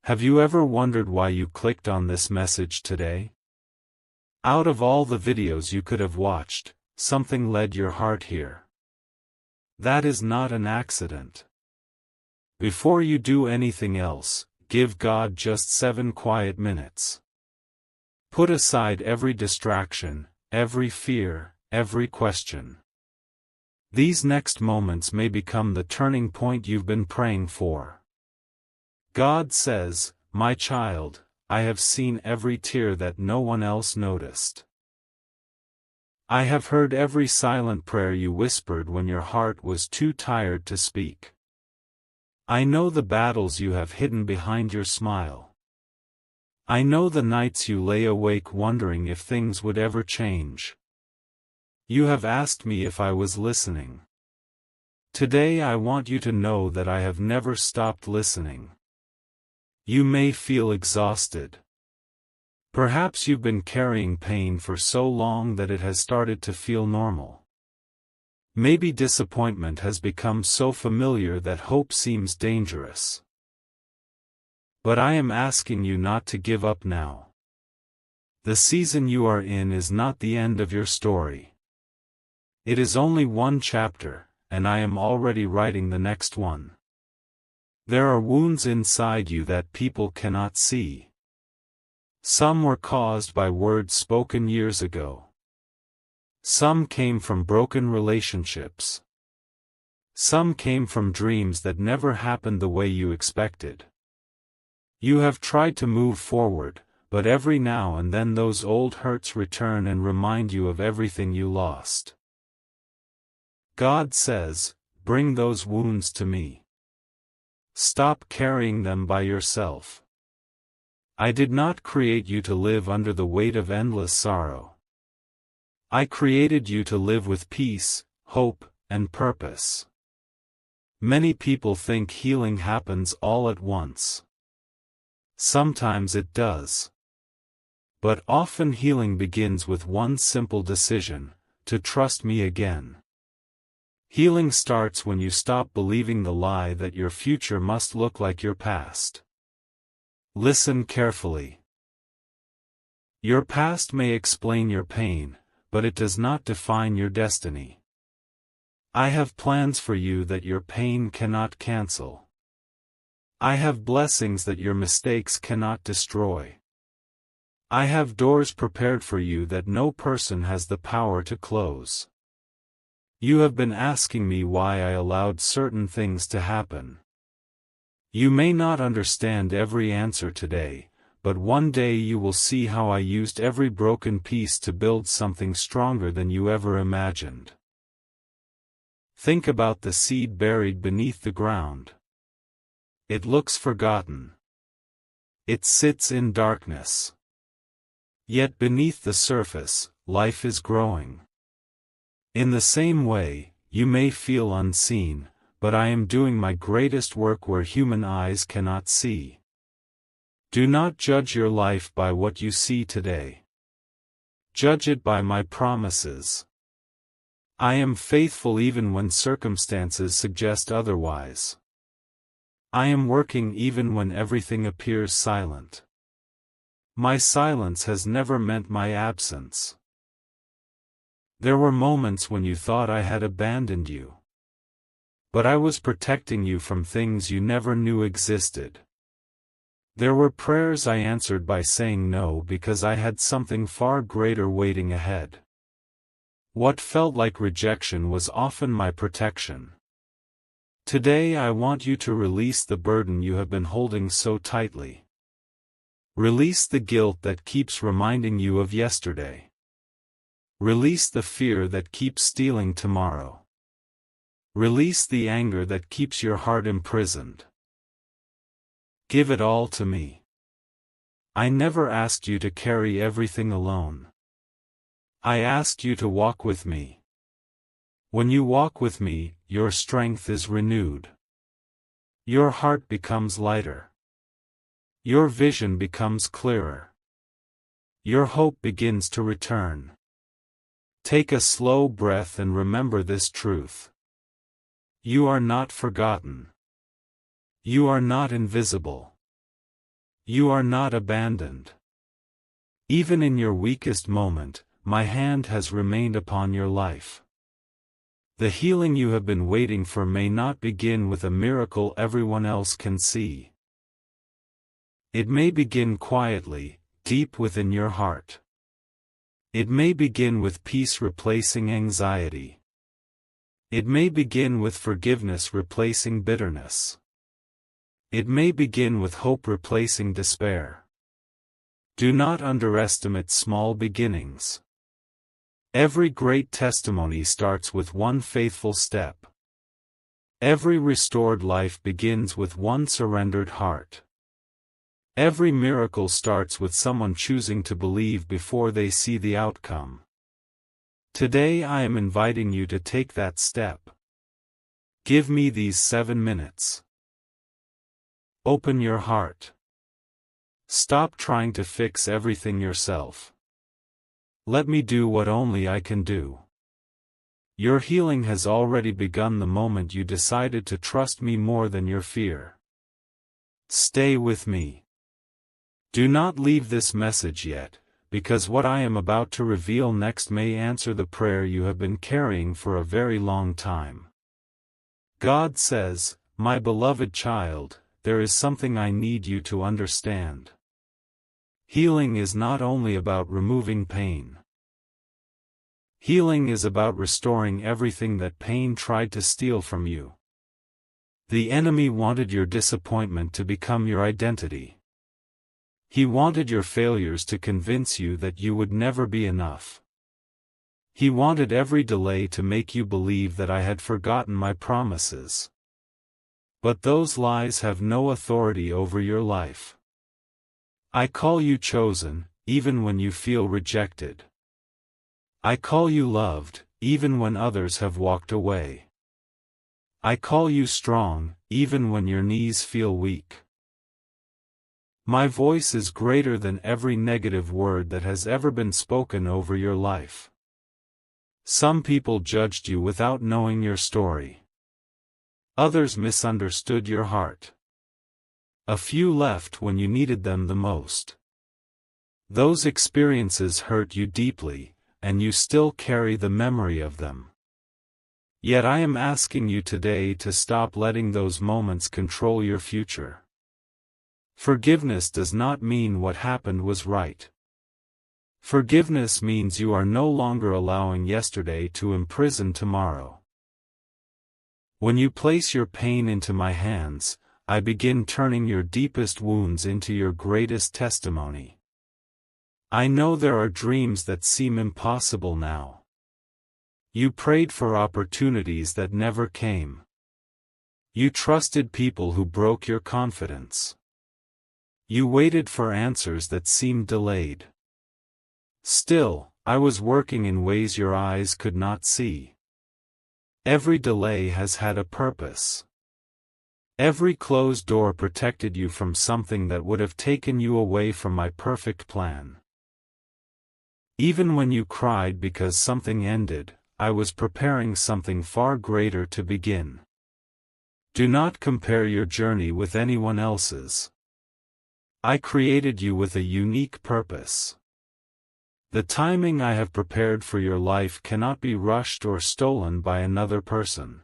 Have you ever wondered why you clicked on this message today? Out of all the videos you could have watched, something led your heart here. That is not an accident. Before you do anything else, give God just 7 quiet minutes. Put aside every distraction, every fear, every question. These next moments may become the turning point you've been praying for. God says, "My child, I have seen every tear that no one else noticed. I have heard every silent prayer you whispered when your heart was too tired to speak. I know the battles you have hidden behind your smile. I know the nights you lay awake wondering if things would ever change. You have asked me if I was listening. Today I want you to know that I have never stopped listening. You may feel exhausted. Perhaps you've been carrying pain for so long that it has started to feel normal. Maybe disappointment has become so familiar that hope seems dangerous. But I am asking you not to give up now. The season you are in is not the end of your story. It is only one chapter, and I am already writing the next one. There are wounds inside you that people cannot see. Some were caused by words spoken years ago. Some came from broken relationships. Some came from dreams that never happened the way you expected. You have tried to move forward, but every now and then those old hurts return and remind you of everything you lost. God says, "Bring those wounds to me. Stop carrying them by yourself. I did not create you to live under the weight of endless sorrow. I created you to live with peace, hope, and purpose." Many people think healing happens all at once. Sometimes it does. But often healing begins with one simple decision: to trust me again. Healing starts when you stop believing the lie that your future must look like your past. Listen carefully. Your past may explain your pain, but it does not define your destiny. I have plans for you that your pain cannot cancel. I have blessings that your mistakes cannot destroy. I have doors prepared for you that no person has the power to close. You have been asking me why I allowed certain things to happen. You may not understand every answer today, but one day you will see how I used every broken piece to build something stronger than you ever imagined. Think about the seed buried beneath the ground. It looks forgotten. It sits in darkness. Yet beneath the surface, life is growing. In the same way, you may feel unseen, but I am doing my greatest work where human eyes cannot see. Do not judge your life by what you see today. Judge it by my promises. I am faithful even when circumstances suggest otherwise. I am working even when everything appears silent. My silence has never meant my absence. There were moments when you thought I had abandoned you. But I was protecting you from things you never knew existed. There were prayers I answered by saying no because I had something far greater waiting ahead. What felt like rejection was often my protection. Today I want you to release the burden you have been holding so tightly. Release the guilt that keeps reminding you of yesterday. Release the fear that keeps stealing tomorrow. Release the anger that keeps your heart imprisoned. Give it all to me. I never asked you to carry everything alone. I asked you to walk with me. When you walk with me, your strength is renewed. Your heart becomes lighter. Your vision becomes clearer. Your hope begins to return. Take a slow breath and remember this truth. You are not forgotten. You are not invisible. You are not abandoned. Even in your weakest moment, my hand has remained upon your life. The healing you have been waiting for may not begin with a miracle everyone else can see. It may begin quietly, deep within your heart. It may begin with peace replacing anxiety. It may begin with forgiveness replacing bitterness. It may begin with hope replacing despair. Do not underestimate small beginnings. Every great testimony starts with one faithful step. Every restored life begins with one surrendered heart. Every miracle starts with someone choosing to believe before they see the outcome. Today I am inviting you to take that step. Give me these 7 minutes. Open your heart. Stop trying to fix everything yourself. Let me do what only I can do. Your healing has already begun the moment you decided to trust me more than your fear. Stay with me. Do not leave this message yet, because what I am about to reveal next may answer the prayer you have been carrying for a very long time. God says, "My beloved child, there is something I need you to understand. Healing is not only about removing pain. Healing is about restoring everything that pain tried to steal from you. The enemy wanted your disappointment to become your identity. He wanted your failures to convince you that you would never be enough. He wanted every delay to make you believe that I had forgotten my promises. But those lies have no authority over your life. I call you chosen, even when you feel rejected. I call you loved, even when others have walked away. I call you strong, even when your knees feel weak. My voice is greater than every negative word that has ever been spoken over your life. Some people judged you without knowing your story. Others misunderstood your heart. A few left when you needed them the most. Those experiences hurt you deeply, and you still carry the memory of them. Yet I am asking you today to stop letting those moments control your future. Forgiveness does not mean what happened was right. Forgiveness means you are no longer allowing yesterday to imprison tomorrow. When you place your pain into my hands, I begin turning your deepest wounds into your greatest testimony. I know there are dreams that seem impossible now. You prayed for opportunities that never came. You trusted people who broke your confidence. You waited for answers that seemed delayed. Still, I was working in ways your eyes could not see. Every delay has had a purpose. Every closed door protected you from something that would have taken you away from my perfect plan. Even when you cried because something ended, I was preparing something far greater to begin. Do not compare your journey with anyone else's. I created you with a unique purpose. The timing I have prepared for your life cannot be rushed or stolen by another person.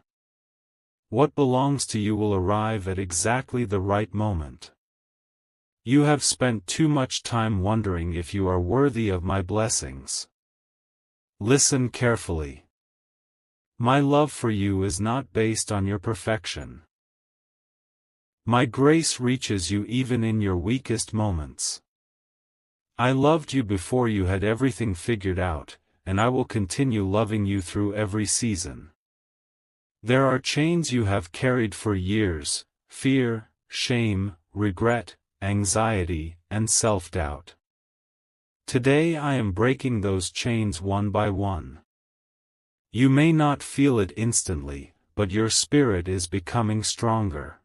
What belongs to you will arrive at exactly the right moment. You have spent too much time wondering if you are worthy of my blessings. Listen carefully. My love for you is not based on your perfection. My grace reaches you even in your weakest moments. I loved you before you had everything figured out, and I will continue loving you through every season. There are chains you have carried for years: fear, shame, regret, anxiety, and self-doubt. Today I am breaking those chains one by one. You may not feel it instantly, but your spirit is becoming stronger.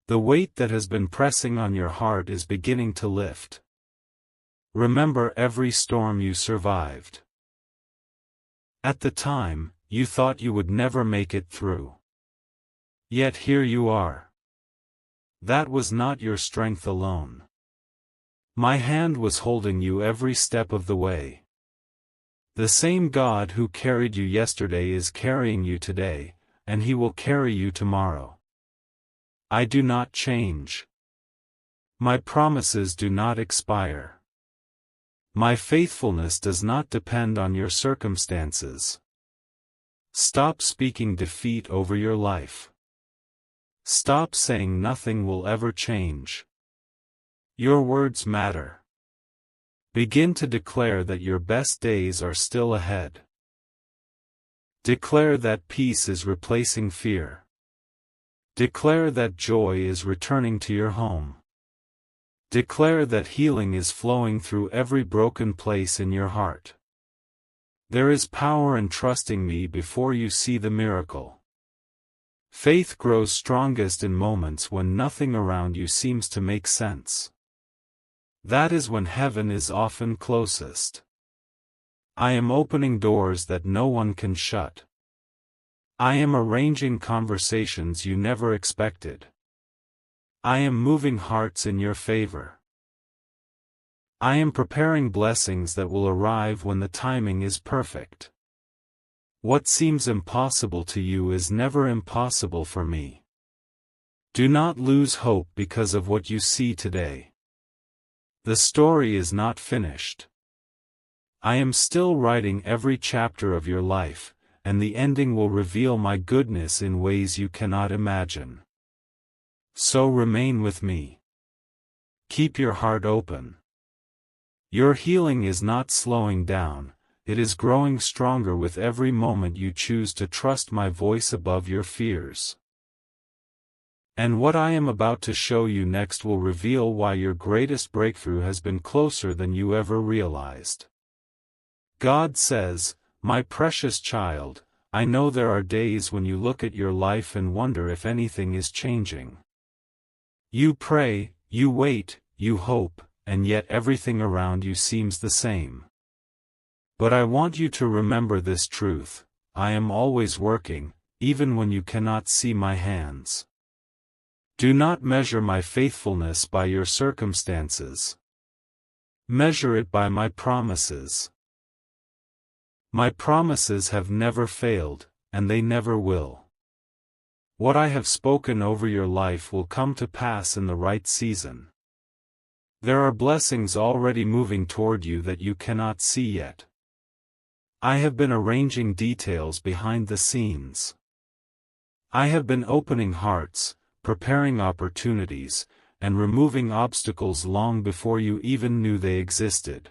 The weight that has been pressing on your heart is beginning to lift. Remember every storm you survived. At the time, you thought you would never make it through. Yet here you are. That was not your strength alone. My hand was holding you every step of the way. The same God who carried you yesterday is carrying you today, and He will carry you tomorrow. I do not change. My promises do not expire. My faithfulness does not depend on your circumstances. Stop speaking defeat over your life. Stop saying nothing will ever change. Your words matter. Begin to declare that your best days are still ahead. Declare that peace is replacing fear. Declare that joy is returning to your home. Declare that healing is flowing through every broken place in your heart. There is power in trusting me before you see the miracle. Faith grows strongest in moments when nothing around you seems to make sense. That is when heaven is often closest. I am opening doors that no one can shut. I am arranging conversations you never expected. I am moving hearts in your favor. I am preparing blessings that will arrive when the timing is perfect. What seems impossible to you is never impossible for me. Do not lose hope because of what you see today. The story is not finished. I am still writing every chapter of your life, and the ending will reveal my goodness in ways you cannot imagine. So remain with me. Keep your heart open. Your healing is not slowing down, it is growing stronger with every moment you choose to trust my voice above your fears. And what I am about to show you next will reveal why your greatest breakthrough has been closer than you ever realized. God says, "My precious child, I know there are days when you look at your life and wonder if anything is changing. You pray, you wait, you hope, and yet everything around you seems the same. But I want you to remember this truth: I am always working, even when you cannot see my hands. Do not measure my faithfulness by your circumstances. Measure it by my promises. My promises have never failed, and they never will. What I have spoken over your life will come to pass in the right season. There are blessings already moving toward you that you cannot see yet. I have been arranging details behind the scenes. I have been opening hearts, preparing opportunities, and removing obstacles long before you even knew they existed.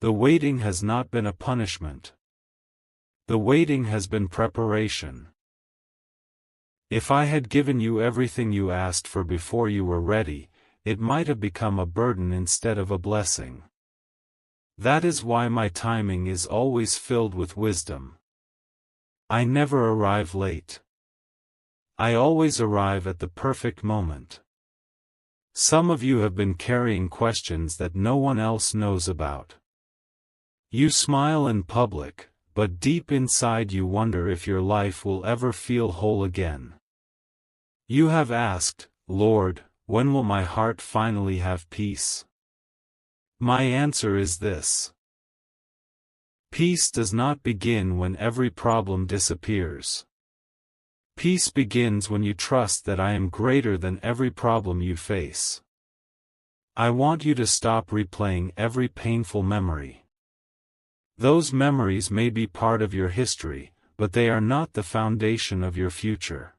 The waiting has not been a punishment. The waiting has been preparation. If I had given you everything you asked for before you were ready, it might have become a burden instead of a blessing. That is why my timing is always filled with wisdom. I never arrive late. I always arrive at the perfect moment. Some of you have been carrying questions that no one else knows about. You smile in public, but deep inside you wonder if your life will ever feel whole again. You have asked, "Lord, when will my heart finally have peace?" My answer is this: peace does not begin when every problem disappears. Peace begins when you trust that I am greater than every problem you face. I want you to stop replaying every painful memory. Those memories may be part of your history, but they are not the foundation of your future.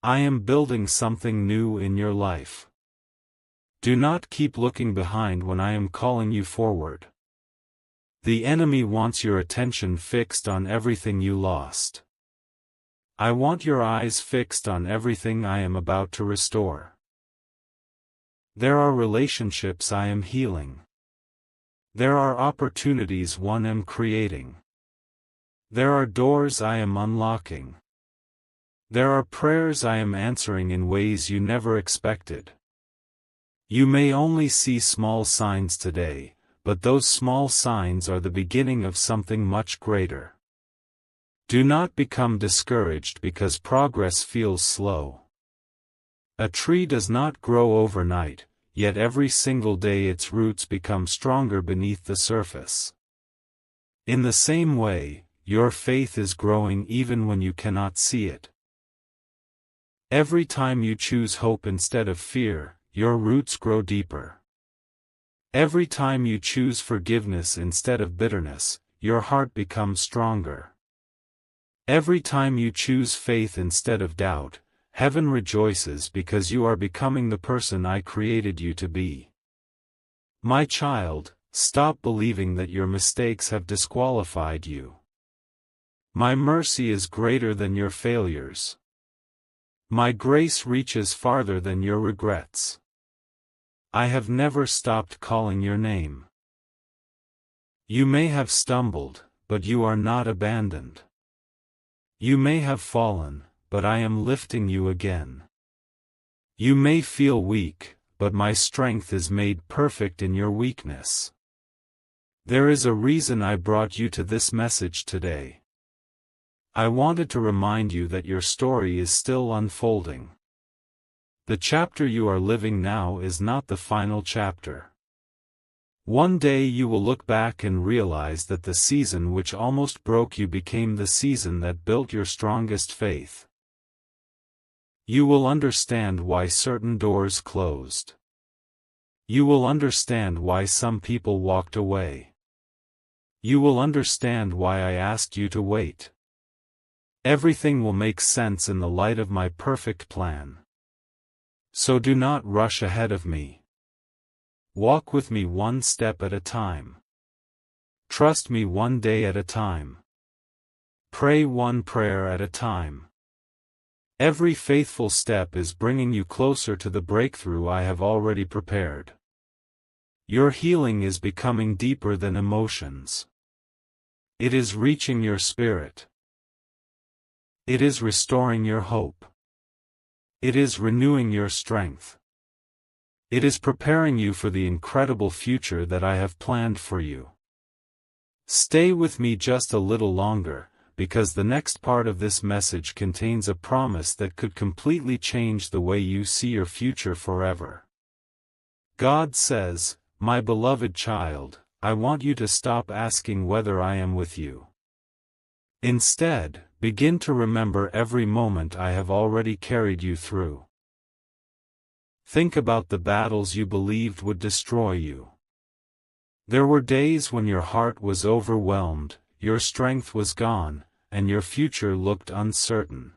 I am building something new in your life. Do not keep looking behind when I am calling you forward. The enemy wants your attention fixed on everything you lost. I want your eyes fixed on everything I am about to restore. There are relationships I am healing. There are opportunities I am creating. There are doors I am unlocking. There are prayers I am answering in ways you never expected. You may only see small signs today, but those small signs are the beginning of something much greater. Do not become discouraged because progress feels slow. A tree does not grow overnight, yet every single day its roots become stronger beneath the surface. In the same way, your faith is growing even when you cannot see it. Every time you choose hope instead of fear, your roots grow deeper. Every time you choose forgiveness instead of bitterness, your heart becomes stronger. Every time you choose faith instead of doubt, heaven rejoices because you are becoming the person I created you to be. My child, stop believing that your mistakes have disqualified you. My mercy is greater than your failures. My grace reaches farther than your regrets. I have never stopped calling your name. You may have stumbled, but you are not abandoned. You may have fallen, but I am lifting you again. You may feel weak, but my strength is made perfect in your weakness. There is a reason I brought you to this message today. I wanted to remind you that your story is still unfolding. The chapter you are living now is not the final chapter. One day you will look back and realize that the season which almost broke you became the season that built your strongest faith. You will understand why certain doors closed. You will understand why some people walked away. You will understand why I asked you to wait. Everything will make sense in the light of my perfect plan. So do not rush ahead of me. Walk with me one step at a time. Trust me one day at a time. Pray one prayer at a time. Every faithful step is bringing you closer to the breakthrough I have already prepared. Your healing is becoming deeper than emotions. It is reaching your spirit. It is restoring your hope. It is renewing your strength. It is preparing you for the incredible future that I have planned for you. Stay with me just a little longer, because the next part of this message contains a promise that could completely change the way you see your future forever. God says, "My beloved child, I want you to stop asking whether I am with you. Instead, begin to remember every moment I have already carried you through. Think about the battles you believed would destroy you. There were days when your heart was overwhelmed, your strength was gone, and your future looked uncertain.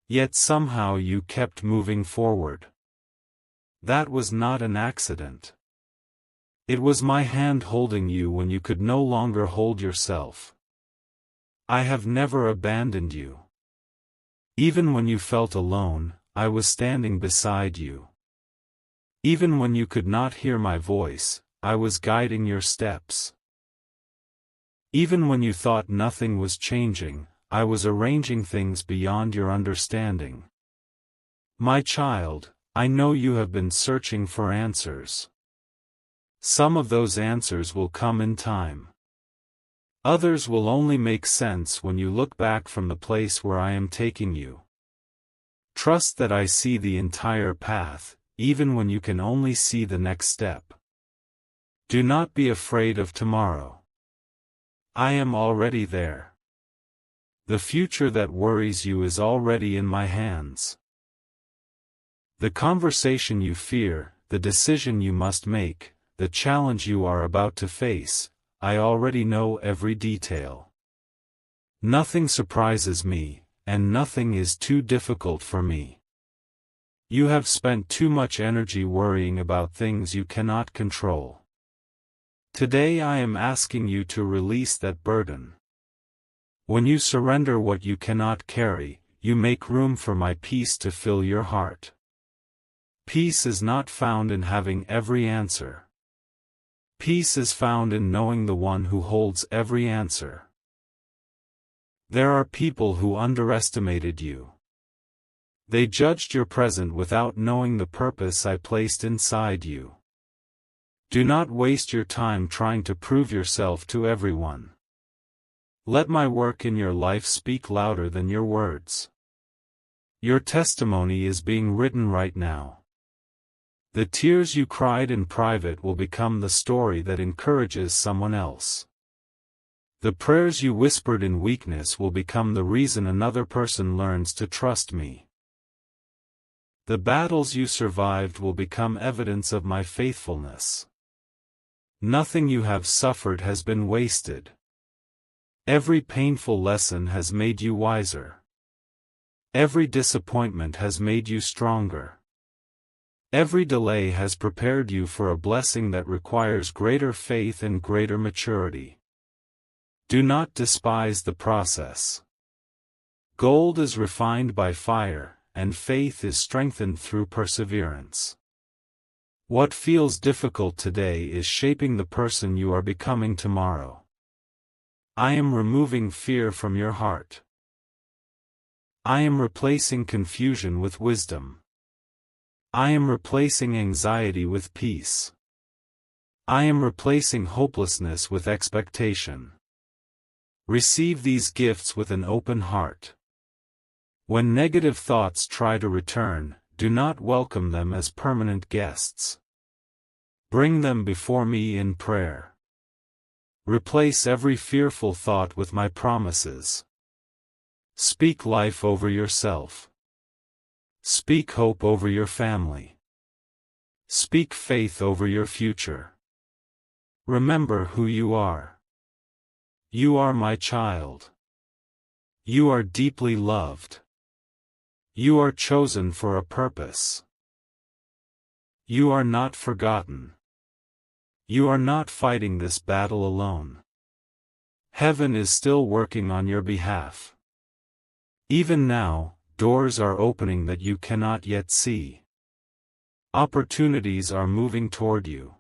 Yet somehow you kept moving forward. That was not an accident. It was my hand holding you when you could no longer hold yourself. I have never abandoned you. Even when you felt alone, I was standing beside you. Even when you could not hear my voice, I was guiding your steps. Even when you thought nothing was changing, I was arranging things beyond your understanding. My child, I know you have been searching for answers. Some of those answers will come in time. Others will only make sense when you look back from the place where I am taking you. Trust that I see the entire path, even when you can only see the next step. Do not be afraid of tomorrow. I am already there. The future that worries you is already in my hands. The conversation you fear, the decision you must make, the challenge you are about to face, I already know every detail. Nothing surprises me, and nothing is too difficult for me. You have spent too much energy worrying about things you cannot control. Today I am asking you to release that burden. When you surrender what you cannot carry, you make room for my peace to fill your heart. Peace is not found in having every answer. Peace is found in knowing the one who holds every answer. There are people who underestimated you. They judged your present without knowing the purpose I placed inside you. Do not waste your time trying to prove yourself to everyone. Let my work in your life speak louder than your words. Your testimony is being written right now. The tears you cried in private will become the story that encourages someone else. The prayers you whispered in weakness will become the reason another person learns to trust me. The battles you survived will become evidence of my faithfulness. Nothing you have suffered has been wasted. Every painful lesson has made you wiser. Every disappointment has made you stronger. Every delay has prepared you for a blessing that requires greater faith and greater maturity. Do not despise the process. Gold is refined by fire, and faith is strengthened through perseverance. What feels difficult today is shaping the person you are becoming tomorrow. I am removing fear from your heart. I am replacing confusion with wisdom. I am replacing anxiety with peace. I am replacing hopelessness with expectation. Receive these gifts with an open heart. When negative thoughts try to return, do not welcome them as permanent guests. Bring them before me in prayer. Replace every fearful thought with my promises. Speak life over yourself. Speak hope over your family. Speak faith over your future. Remember who you are. You are my child. You are deeply loved. You are chosen for a purpose. You are not forgotten. You are not fighting this battle alone. Heaven is still working on your behalf. Even now, doors are opening that you cannot yet see. Opportunities are moving toward you.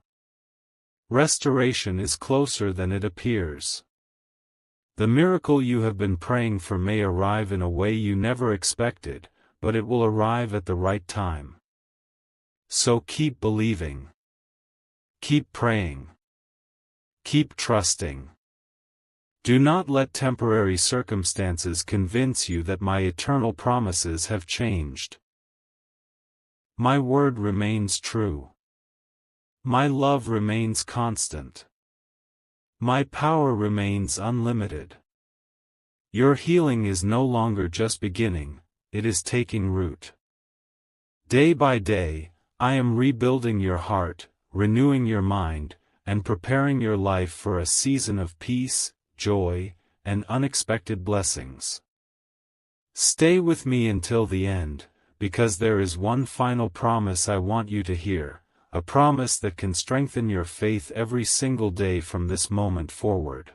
Restoration is closer than it appears. The miracle you have been praying for may arrive in a way you never expected, but it will arrive at the right time. So keep believing. Keep praying. Keep trusting. Do not let temporary circumstances convince you that my eternal promises have changed. My word remains true. My love remains constant. My power remains unlimited. Your healing is no longer just beginning, it is taking root. Day by day, I am rebuilding your heart, renewing your mind, and preparing your life for a season of peace, joy, and unexpected blessings. Stay with me until the end, because there is one final promise I want you to hear, a promise that can strengthen your faith every single day from this moment forward.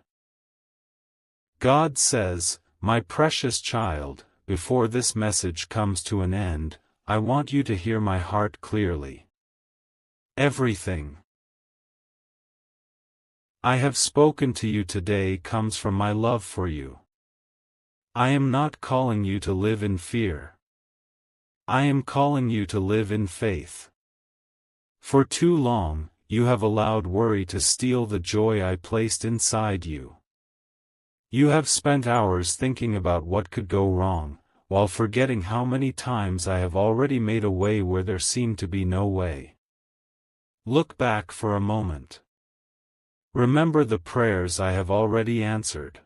God says, "My precious child, before this message comes to an end, I want you to hear my heart clearly. Everything I have spoken to you today comes from my love for you. I am not calling you to live in fear. I am calling you to live in faith. For too long, you have allowed worry to steal the joy I placed inside you. You have spent hours thinking about what could go wrong, while forgetting how many times I have already made a way where there seemed to be no way. Look back for a moment. Remember the prayers I have already answered.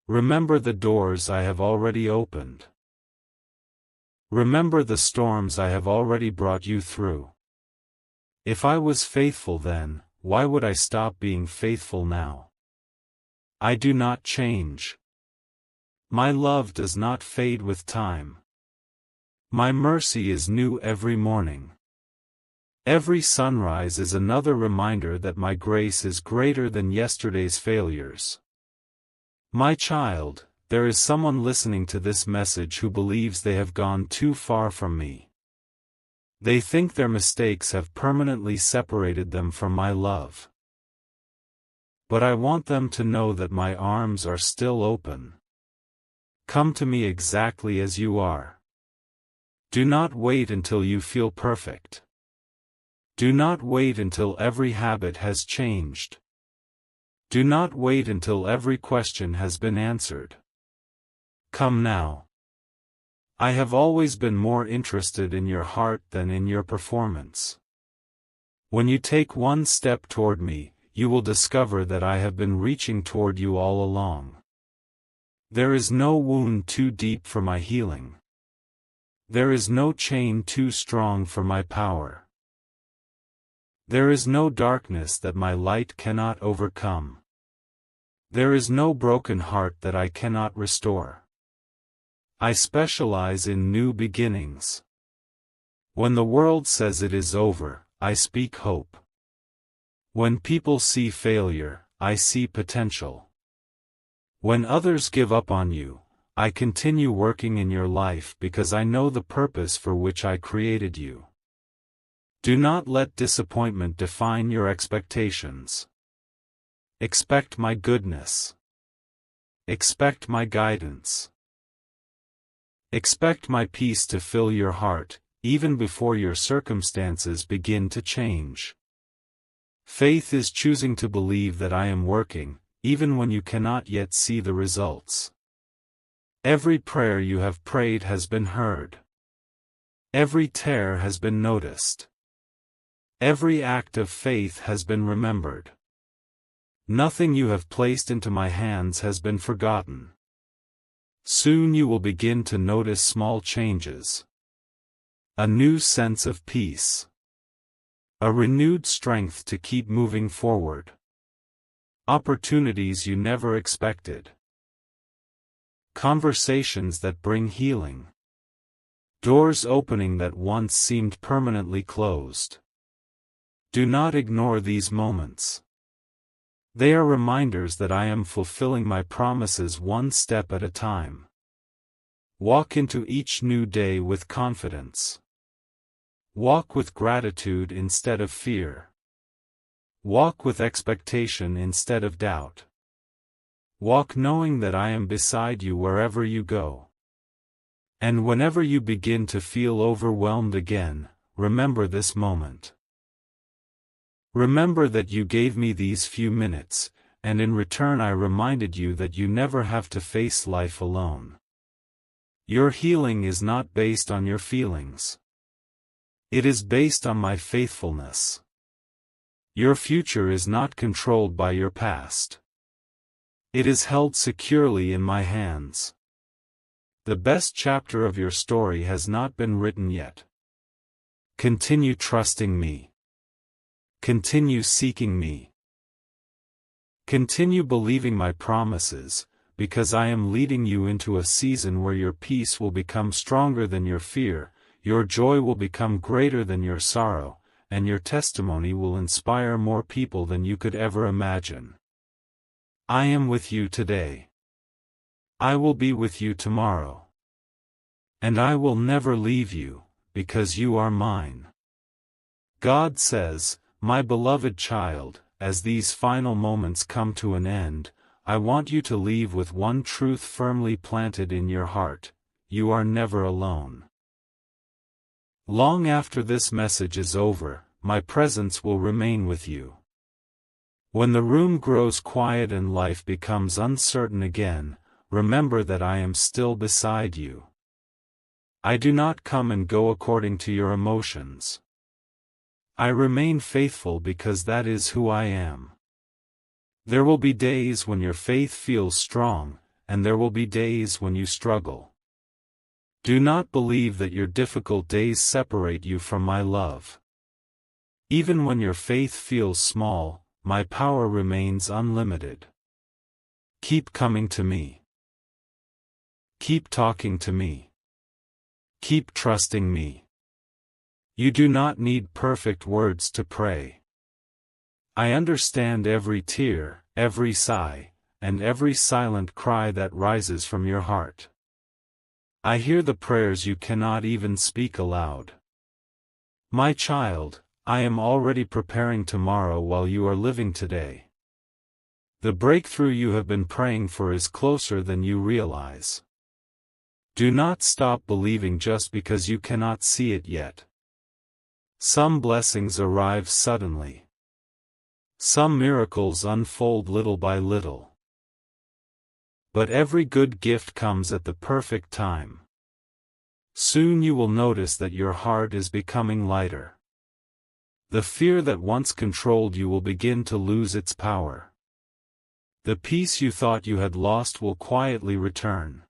Remember the doors I have already opened. Remember the storms I have already brought you through. If I was faithful then, why would I stop being faithful now? I do not change. My love does not fade with time. My mercy is new every morning. Every sunrise is another reminder that my grace is greater than yesterday's failures. My child, there is someone listening to this message who believes they have gone too far from me. They think their mistakes have permanently separated them from my love. But I want them to know that my arms are still open. Come to me exactly as you are. Do not wait until you feel perfect. Do not wait until every habit has changed. Do not wait until every question has been answered. Come now. I have always been more interested in your heart than in your performance. When you take one step toward me, you will discover that I have been reaching toward you all along. There is no wound too deep for my healing. There is no chain too strong for my power. There is no darkness that my light cannot overcome. There is no broken heart that I cannot restore. I specialize in new beginnings. When the world says it is over, I speak hope. When people see failure, I see potential. When others give up on you, I continue working in your life because I know the purpose for which I created you. Do not let disappointment define your expectations. Expect my goodness. Expect my guidance. Expect my peace to fill your heart, even before your circumstances begin to change. Faith is choosing to believe that I am working, even when you cannot yet see the results. Every prayer you have prayed has been heard. Every tear has been noticed. Every act of faith has been remembered. Nothing you have placed into my hands has been forgotten. Soon you will begin to notice small changes. A new sense of peace. A renewed strength to keep moving forward. Opportunities you never expected. Conversations that bring healing. Doors opening that once seemed permanently closed. Do not ignore these moments. They are reminders that I am fulfilling my promises one step at a time. Walk into each new day with confidence. Walk with gratitude instead of fear. Walk with expectation instead of doubt. Walk knowing that I am beside you wherever you go. And whenever you begin to feel overwhelmed again, remember this moment. Remember that you gave me these few minutes, and in return I reminded you that you never have to face life alone. Your healing is not based on your feelings. It is based on my faithfulness. Your future is not controlled by your past. It is held securely in my hands. The best chapter of your story has not been written yet. Continue trusting me. Continue seeking me. Continue believing my promises, because I am leading you into a season where your peace will become stronger than your fear, your joy will become greater than your sorrow, and your testimony will inspire more people than you could ever imagine. I am with you today. I will be with you tomorrow. And I will never leave you, because you are mine. God says, my beloved child, as these final moments come to an end, I want you to leave with one truth firmly planted in your heart: you are never alone. Long after this message is over, my presence will remain with you. When the room grows quiet and life becomes uncertain again, remember that I am still beside you. I do not come and go according to your emotions. I remain faithful because that is who I am. There will be days when your faith feels strong, and there will be days when you struggle. Do not believe that your difficult days separate you from my love. Even when your faith feels small, my power remains unlimited. Keep coming to me. Keep talking to me. Keep trusting me. You do not need perfect words to pray. I understand every tear, every sigh, and every silent cry that rises from your heart. I hear the prayers you cannot even speak aloud. My child, I am already preparing tomorrow while you are living today. The breakthrough you have been praying for is closer than you realize. Do not stop believing just because you cannot see it yet. Some blessings arrive suddenly. Some miracles unfold little by little. But every good gift comes at the perfect time. Soon you will notice that your heart is becoming lighter. The fear that once controlled you will begin to lose its power. The peace you thought you had lost will quietly return.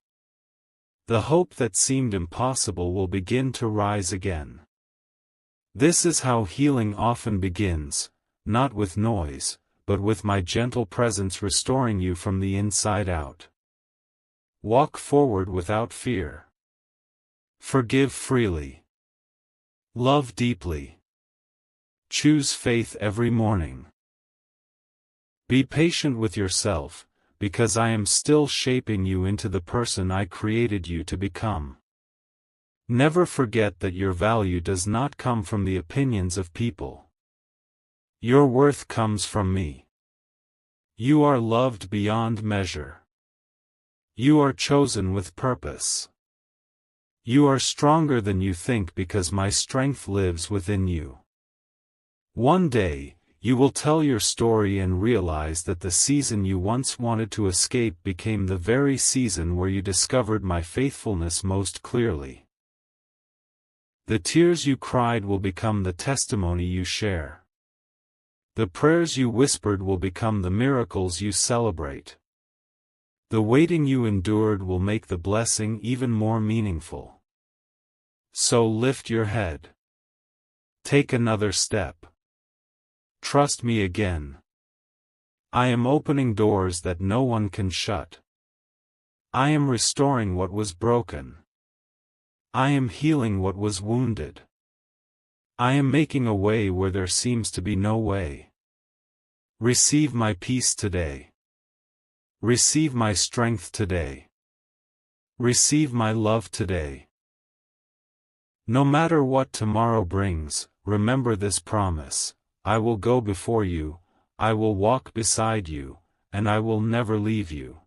The hope that seemed impossible will begin to rise again. This is how healing often begins, not with noise, but with my gentle presence restoring you from the inside out. Walk forward without fear. Forgive freely. Love deeply. Choose faith every morning. Be patient with yourself, because I am still shaping you into the person I created you to become. Never forget that your value does not come from the opinions of people. Your worth comes from me. You are loved beyond measure. You are chosen with purpose. You are stronger than you think because my strength lives within you. One day, you will tell your story and realize that the season you once wanted to escape became the very season where you discovered my faithfulness most clearly. The tears you cried will become the testimony you share. The prayers you whispered will become the miracles you celebrate. The waiting you endured will make the blessing even more meaningful. So lift your head. Take another step. Trust me again. I am opening doors that no one can shut. I am restoring what was broken. I am healing what was wounded. I am making a way where there seems to be no way. Receive my peace today. Receive my strength today. Receive my love today. No matter what tomorrow brings, remember this promise: I will go before you, I will walk beside you, and I will never leave you.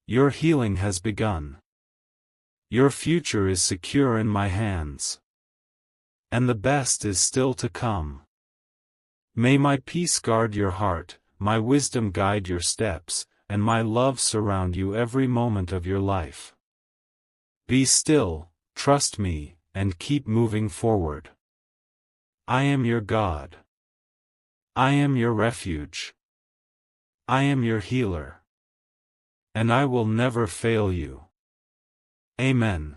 Your healing has begun. Your future is secure in my hands. And the best is still to come. May my peace guard your heart, my wisdom guide your steps, and my love surround you every moment of your life. Be still, trust me, and keep moving forward. I am your God. I am your refuge. I am your healer. And I will never fail you. Amen.